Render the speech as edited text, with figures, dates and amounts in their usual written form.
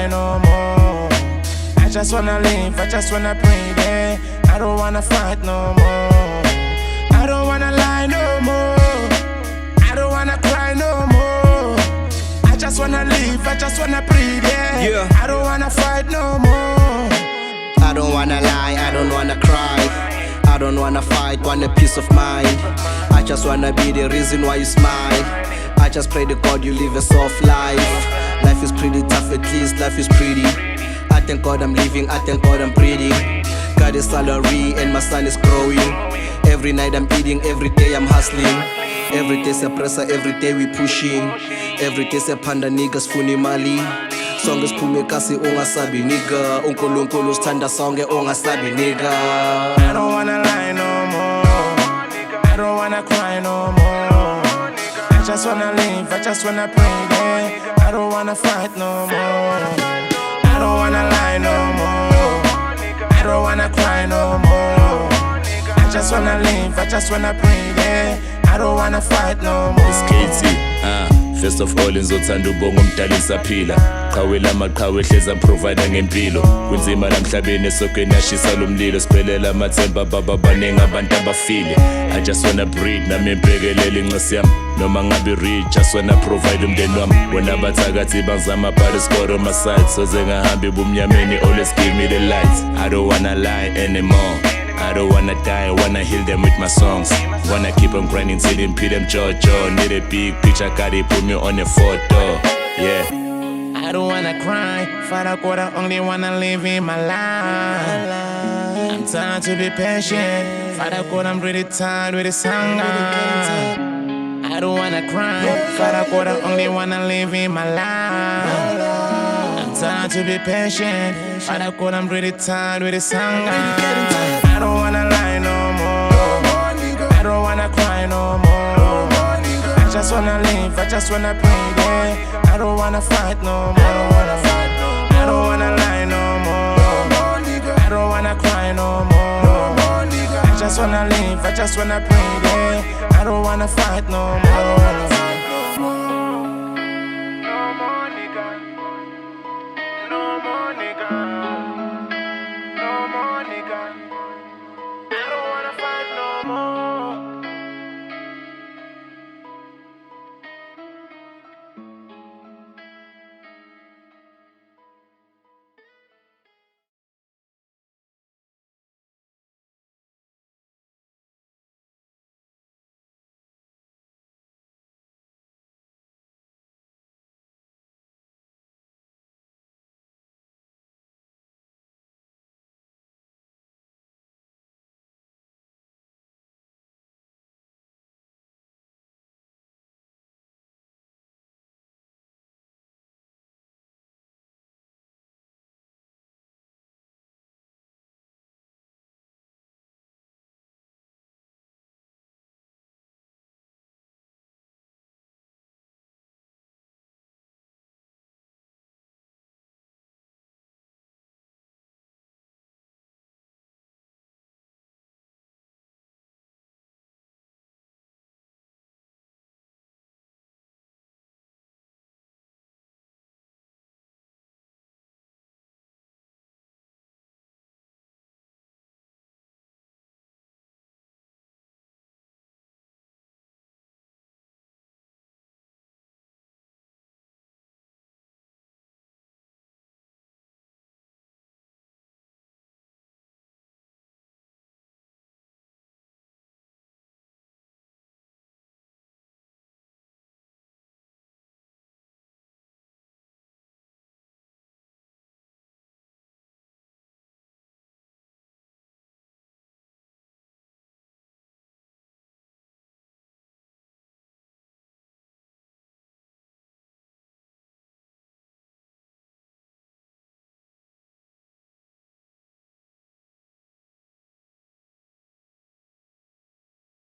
cry no more. I just wanna live, I just wanna breathe, yeah. I don't wanna fight no more. I don't wanna lie no more. I don't wanna cry no more. I just wanna live, I just wanna breathe, yeah. I don't wanna fight no more. I don't wanna lie, I don't wanna cry. I don't wanna fight, want a peace of mind. I just wanna be the reason why you smile. I just pray to God you live a soft life. Life is pretty tough, at least life is pretty. I thank God I'm living, I thank God I'm breathing. Got a salary and my son is growing. Every night I'm eating, every day I'm hustling. Every day's a presser, every day we pushing. Every day's a panda niggas funi mali. Songe siphume kasi ungasabi nigga. uNkulunkulu sithanda sonke ungasabi nigga. I don't wanna lie no more. I don't wanna cry no more. I just wanna live, I just wanna breathe, yeah. I don't wanna fight no more. I don't wanna lie no more. I don't wanna cry no more. I just wanna live, I just wanna breathe, yeah. I don't wanna fight no more. First of all ngizothanda ubonga umdali saphila qhawela amaqhawe hleza provider ngempilo kunzima lamhlabeni esokweni ashisa lomlilo siphelela amathemba baba baningi abantu abafile I just wanna breathe nami imphekelele inxesi yami noma ngabe rich just wanna provide umndeni wami bona bathakathi bangizama but score on my side soze ngahambe bumnyameni always give me the lights I don't wanna lie anymore I don't wanna die, I wanna heal them with my songs. Wanna keep on grinding till them pay them jaw. Need a big picture, gotta put me on a photo. Yeah. I don't wanna cry, Father God, I only wanna live in my life. I'm tired to be patient, Father God, I'm really tired with this hunger. I don't wanna cry, Father God, I only wanna live in my life. I'm tired to be patient, Father God, I'm really tired with this hunger. I don't wanna lie no more. I don't wanna cry no more. I just wanna live, I just wanna breathe, yeah. I don't wanna fight no more. I don't wanna lie no more. I don't wanna cry no more. I just wanna live, I just wanna breathe, yeah. I don't wanna fight no more.